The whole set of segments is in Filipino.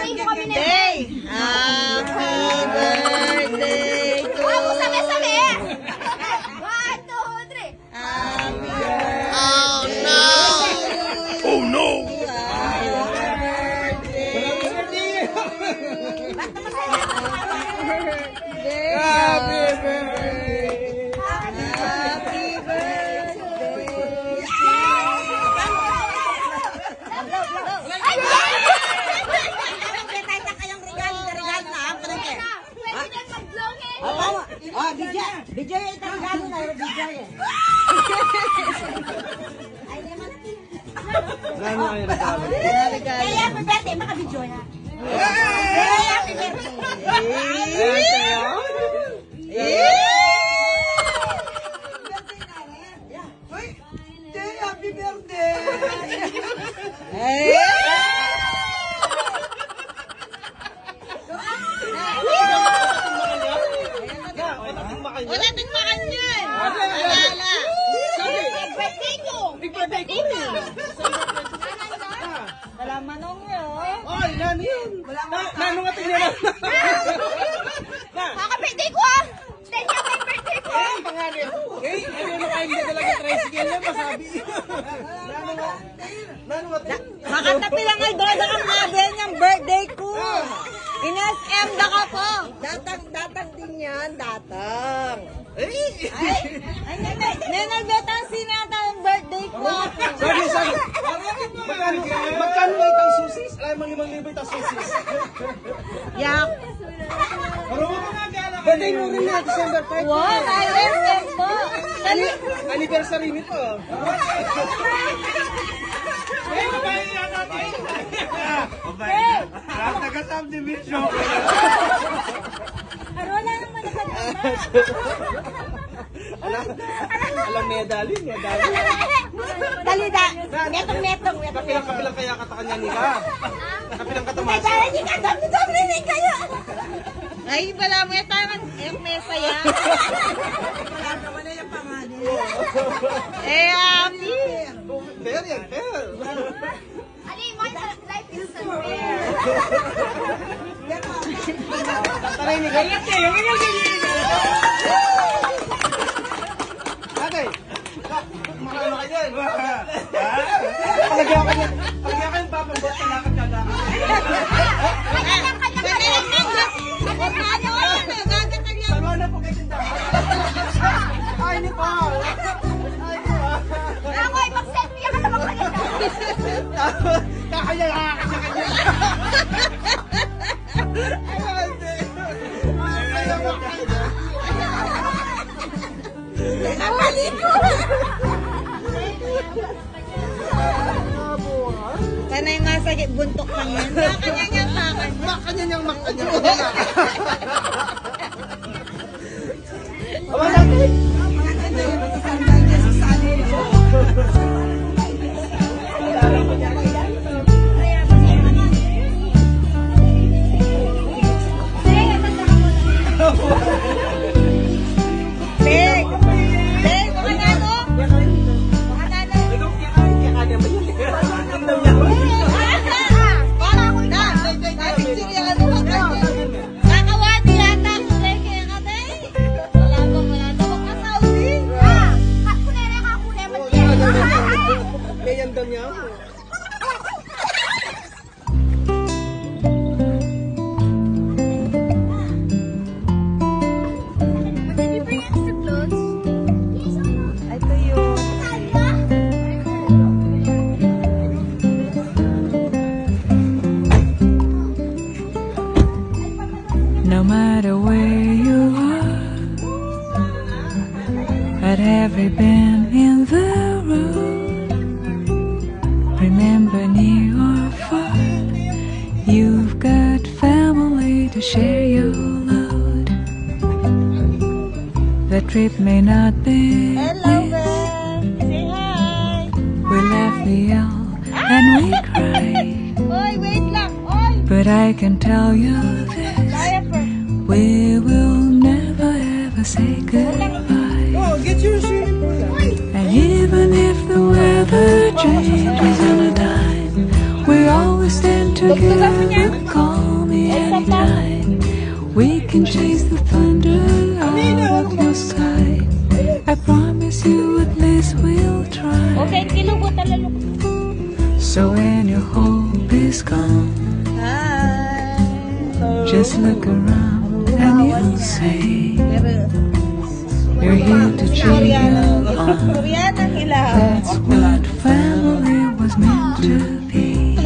birthday! Happy birthday to you! Sabi! 1, 2, 3! Happy birthday! Oh no! Oh no! Happy birthday! Happy birthday! Video yung regalo na yung video yan. Ano ang regalo? Kaya happy birthday, maka-video na. Happy Happy birthday! Wala tingmakan yan! Alala! birthday ko! Birthday ko! Wala manong yun! Ay, nani yun? Nanong nga tingnan Kaka-birthday ko ah! 10 years my birthday ko! pangalan. Eh, ano kayo hindi talaga tricycle yan, masabi. Nanong nga tingnan. Makatapi lang ay doon ang nabi niyang birthday ko! In-SM na ka po! Datang din yan, datang. Nenagbetan sinata ang birthday ko! Sorry. Magkano ba itang susis? Alam mo 5,000 itang susis. Yak! Birthday mo rin na, December 5. Wow! ISM po! Anniversary nito. Taga-subdivision. Wala naman na Alam, medali. Dali da! Metong. Kapilang kaya kata kanya nila. Kapilang katamasa. Dali ka! Doble rin kayo! Ay, wala mo yung tangan. Yung mesa yan. Happy! Fair yan, fair. Ali, my life is so rare. Taray ni Galit kayo. Tatay, makano ka dyan? Palagyan ka yung papambot sa lakad ka lang. Salwa na po kayo tindahan. Ay, ni Paul. Ako ay mag-selfie ka na magsalita. Kakaya. Panay masakit buntok pa yan. Makanya niyang takan. Makanya niyang makanya. Awa natin. No matter where you are, at every bend in the road, remember near or far, you've got family to share your load. The trip may not be Hello, easy. Say hi! We laugh, we yell, and we cry. Oy, wait lang! Oy! But I can tell you this, we will never ever say goodbye. Oh, get your swimming pool. And even if the weather changes on a dime, we always stand together. night. We can chase the thunder out of your sky. I promise you at least we'll try. Okay, kilubot talalo. So when your hope is gone, just look around and you'll see we're here to cheer you on. That's what family was meant to be.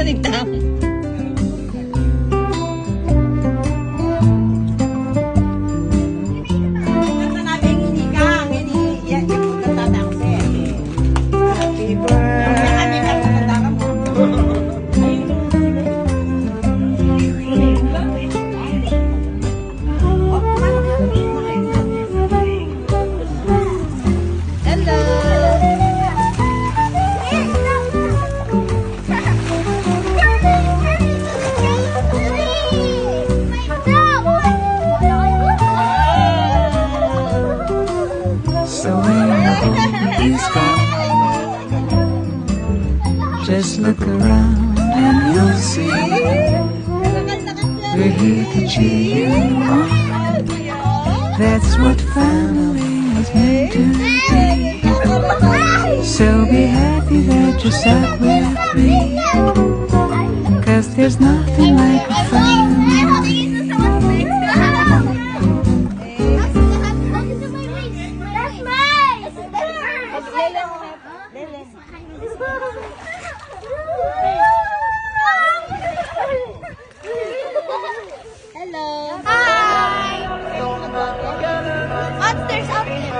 So when your hope is gone, just look around and you'll see we're here to cheer you on. That's what family was meant to be. So be happy that you're stuck with me, 'cause there's nothing like a family. Hello. Hi. Monsters out there.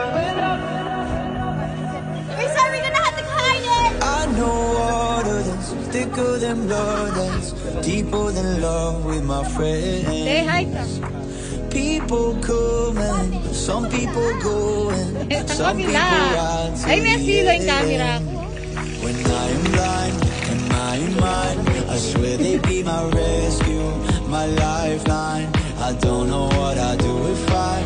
We're sorry, we're gonna have to hide it. I know water that's thicker than blood, that's deeper than love with my friends. Say hi. People coming, some people going, some people ride to Ay, may silo yung the camera end. ko. When I am blind and my mind, I swear they be my rescue, my lifeline. I don't know what I'd do if I'd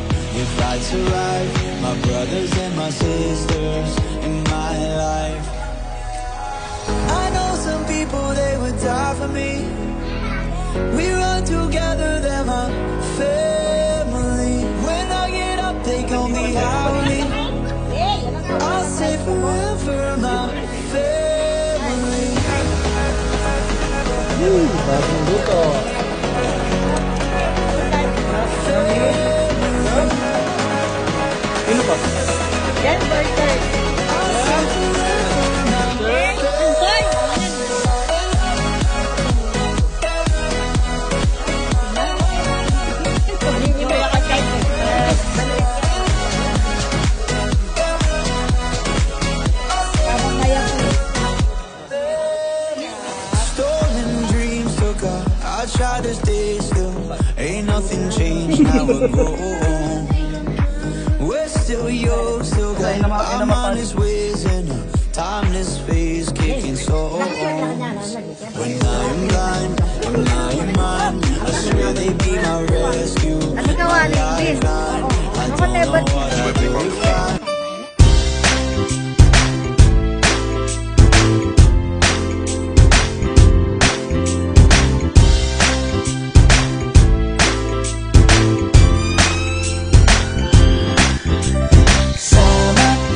survive. My brothers and my sisters in my life. I know some people, they would die for me. We run together, they're my family. When I get up, they call me Howley. I'll say forever, my family. Bagong luto. Sino pa? Yan, burger. Stolen dreams took off, I try to stay still. Ain't nothing changed, now we're grown. We're still young, still got our mind is whizzing. Timeless phase kicking so on. When I am blind, when I am mine, I swear they be my rescue, my lifeline. I don't know what I'd do if I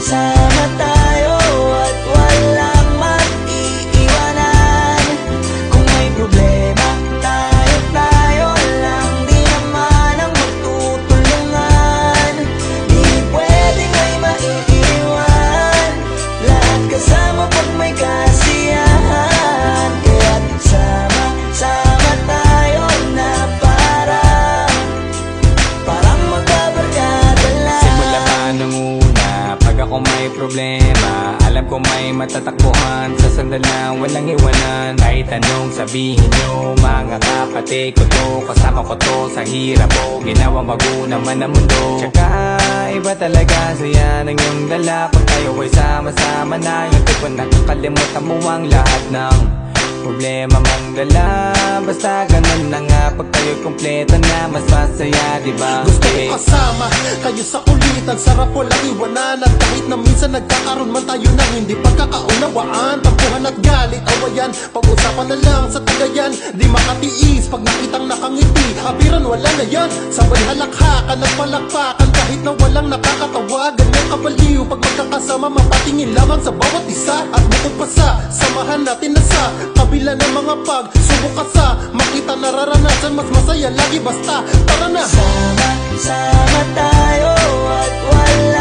sama tayo at walang mag-iiwanan. Kung may problema, tayo lang din naman ang magtutulungan. Di pwedeng may maiiwan, lahat kasama pag may kasiyahan. Kaya't sama tayo na parang magkabarkada lang. Simula pa nung una, pag ako may problema, alam ko may matatakbuhan. Sa sandalan, walang iwanan. Kahit anong sabihin nyo, mga kapatid ko to, kasama ko to sa hirap ko. Ginawa bago naman ang mundo. Tsaka iba talaga, saya ng iyong dala. Pag tayo ay sama-sama na, yung tipo nakakalimutan mo ang lahat ng problema mang dala. Basta ganun na nga, pag tayo'y kumpleto na, mas masaya, diba? Gusto ko kasama kayo sa kulitan, sarap walang iwanan. At kahit na minsan nagkakaroon man tayo ng hindi pagkakaunawaan, tampuhan at galit, awayan, pag-usapan na lang sa tagayan. Di makatiis pag nakitang nakangiti, abiran wala na yan. Sabay halakhakan at palakpakan kahit na walang nakakatawa. Ganyan kabaliw pag magkakasama, mapatingin lamang sa bawat isa. At bukod pa sa samahan natin na sa kabila ng mga pagsubok ka sa makita nararanasan, mas masaya lagi basta tara na. Sama tayo at wala